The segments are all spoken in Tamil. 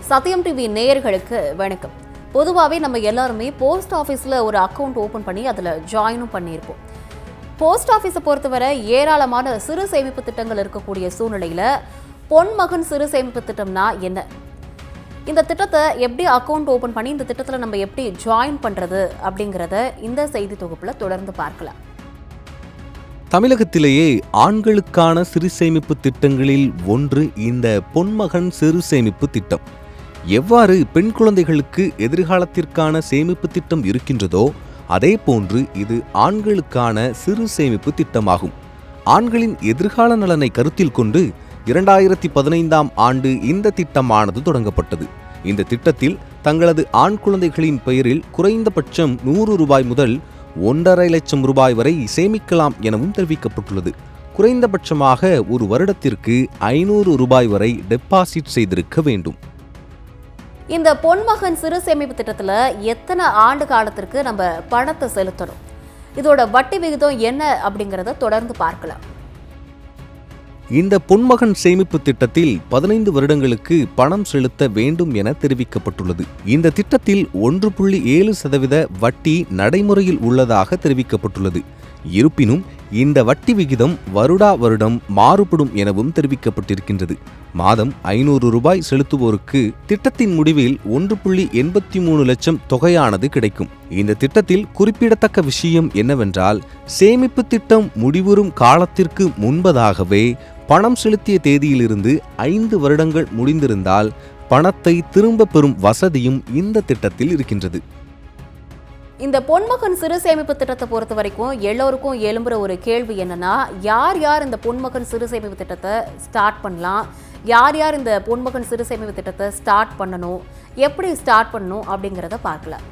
சத்தியம் டிவி நேயர்களுக்கு வணக்கம். பொதுவாகவே நம்ம எல்லாருமே போஸ்ட் ஆஃபீஸில் ஒரு அக்கௌண்ட் ஓப்பன் பண்ணி அதில் ஜாயினும் பண்ணியிருப்போம். போஸ்ட் ஆஃபீஸை பொறுத்தவரை ஏராளமான சிறு சேமிப்பு திட்டங்கள் இருக்கக்கூடிய சூழ்நிலையில் பொன்மகன் சிறு சேமிப்பு திட்டம்னா என்ன, இந்த திட்டத்தை எப்படி அக்கௌண்ட் ஓப்பன் பண்ணி இந்த திட்டத்தில் நம்ம எப்படி ஜாயின் பண்ணுறது அப்படிங்கிறத இந்த செய்தி தொகுப்பில் தொடர்ந்து பார்க்கலாம். தமிழகத்திலேயே ஆண்களுக்கான சிறு சேமிப்பு திட்டங்களில் ஒன்று இந்த பொன்மகன் சிறு சேமிப்பு திட்டம். எவ்வாறு பெண் குழந்தைகளுக்கு எதிர்காலத்திற்கான சேமிப்பு திட்டம் இருக்கின்றதோ அதே போன்று இது ஆண்களுக்கான சிறு சேமிப்பு திட்டமாகும். ஆண்களின் எதிர்கால நலனை கருத்தில் கொண்டு 2015ஆம் ஆண்டு இந்த திட்டமானது தொடங்கப்பட்டது. இந்த திட்டத்தில் தங்களது ஆண் குழந்தைகளின் பெயரில் குறைந்தபட்சம் 100 ரூபாய் முதல் 1.5 லட்சம் ரூபாய் வரை சேமிக்கலாம் எனவும் தெரிவிக்கப்பட்டுள்ளது. குறைந்தபட்சமாக ஒரு வருடத்திற்கு 500 ரூபாய் வரை டெபாசிட் செய்திருக்க வேண்டும். இந்த பொன்மகன் சிறு சேமிப்பு திட்டத்தில் எத்தனை ஆண்டு காலத்திற்கு நம்ம பணத்தை செலுத்தணும், இதோட வட்டி விகிதம் என்ன அப்படிங்கிறத தொடர்ந்து பார்க்கலாம். இந்த பொன்மகன் சேமிப்பு திட்டத்தில் 15 வருடங்களுக்கு பணம் செலுத்த வேண்டும் என தெரிவிக்கப்பட்டுள்ளது. இந்த திட்டத்தில் 1.7% வட்டி நடைமுறையில் உள்ளதாக தெரிவிக்கப்பட்டுள்ளது. இருப்பினும் இந்த வட்டி விகிதம் வருடா வருடம் மாறுபடும் எனவும் தெரிவிக்கப்பட்டிருக்கின்றது. மாதம் 500 ரூபாய் செலுத்துவோருக்கு திட்டத்தின் முடிவில் 1.83 லட்சம் தொகையானது கிடைக்கும். இந்த திட்டத்தில் குறிப்பிடத்தக்க விஷயம் என்னவென்றால், சேமிப்பு திட்டம் முடிவுறும் காலத்திற்கு முன்பதாகவே பணம் செலுத்திய தேதியிலிருந்து 5 வருடங்கள் முடிந்திருந்தால் பணத்தை திரும்ப பெறும் வசதியும் இந்த திட்டத்தில் இருக்கின்றது. இந்த பொன்மகன் சிறு சேமிப்பு திட்டத்தை பொறுத்த வரைக்கும் எல்லோருக்கும் எழும்புற ஒரு கேள்வி என்னன்னா, யார் இந்த பொன்மகன் சிறு சேமிப்பு திட்டத்தை ஸ்டார்ட் பண்ணலாம், யார் இந்த பொன்மகன் சிறு சேமிப்பு திட்டத்தை ஸ்டார்ட் பண்ணணும், எப்படி ஸ்டார்ட் பண்ணணும் அப்படிங்கிறத பார்க்கலாம்.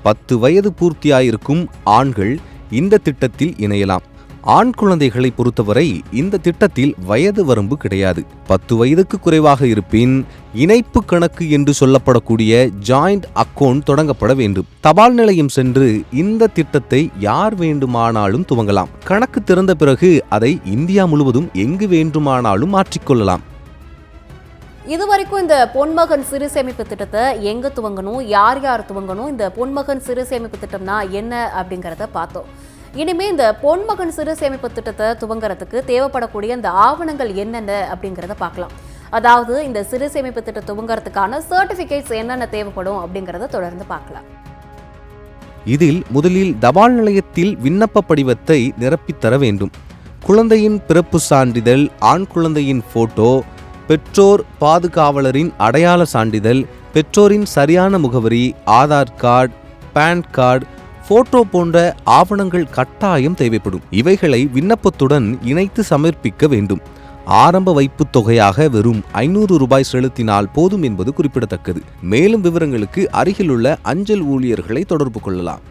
10 வயது பூர்த்தியாயிருக்கும் ஆண்கள் இந்த திட்டத்தில் இணையலாம். ஆண் குழந்தைகளை பொறுத்தவரை இந்த திட்டத்தில் வயது வரம்பு கிடையாது. 10 வயதுக்கு குறைவாக இருப்பின் இணைப்பு கணக்கு என்று சொல்லப்படக்கூடிய ஜாயிண்ட் அக்கவுண்ட் தொடங்கப்பட வேண்டும். தபால் நிலையம் சென்று இந்த திட்டத்தை யார் வேண்டுமானாலும் துவங்கலாம். கணக்கு திறந்த பிறகு அதை இந்தியா முழுவதும் எங்கு வேண்டுமானாலும் மாற்றிக்கொள்ளலாம். இதுவரைக்கும் இந்த பொன்மகன் சிறு சேமிப்பு திட்டத்தை எங்க துவங்கணும், யார் துவங்கணும், இந்த பொன்மகன் சிறு சேமிப்பு திட்டம்னா என்ன அப்படிங்கிறத பார்த்தோம். இனிமே இந்த பொன்மகன் சிறு சேமிப்பு திட்டத்தை துவங்குறதுக்கு தேவைப்படக்கூடிய இந்த ஆவணங்கள் என்னென்ன அப்படிங்கிறத பார்க்கலாம். அதாவது இந்த சிறு சேமிப்பு திட்டம் துவங்குறதுக்கான சர்டிபிகேட்ஸ் என்னென்ன தேவைப்படும் அப்படிங்கிறத தொடர்ந்து பார்க்கலாம். இதில் முதலில் தபால் நிலையத்தில் விண்ணப்ப படிவத்தை நிரப்பித்தர வேண்டும். குழந்தையின் பிறப்பு சான்றிதழ், ஆண் குழந்தையின் போட்டோ, பெற்றோர் பாதுகாவலரின் அடையாள சான்றிதழ், பெற்றோரின் சரியான முகவரி, Aadhaar card, PAN card, photo போன்ற ஆவணங்கள் கட்டாயம் தேவைப்படும். இவைகளை விண்ணப்பத்துடன் இணைத்து சமர்ப்பிக்க வேண்டும். ஆரம்ப வைப்பு தொகையாக வெறும் 500 ரூபாய் செலுத்தினால் போதும் என்பது குறிப்பிடத்தக்கது. மேலும் விவரங்களுக்கு அருகிலுள்ள அஞ்சல் ஊழியர்களை தொடர்பு கொள்ளலாம்.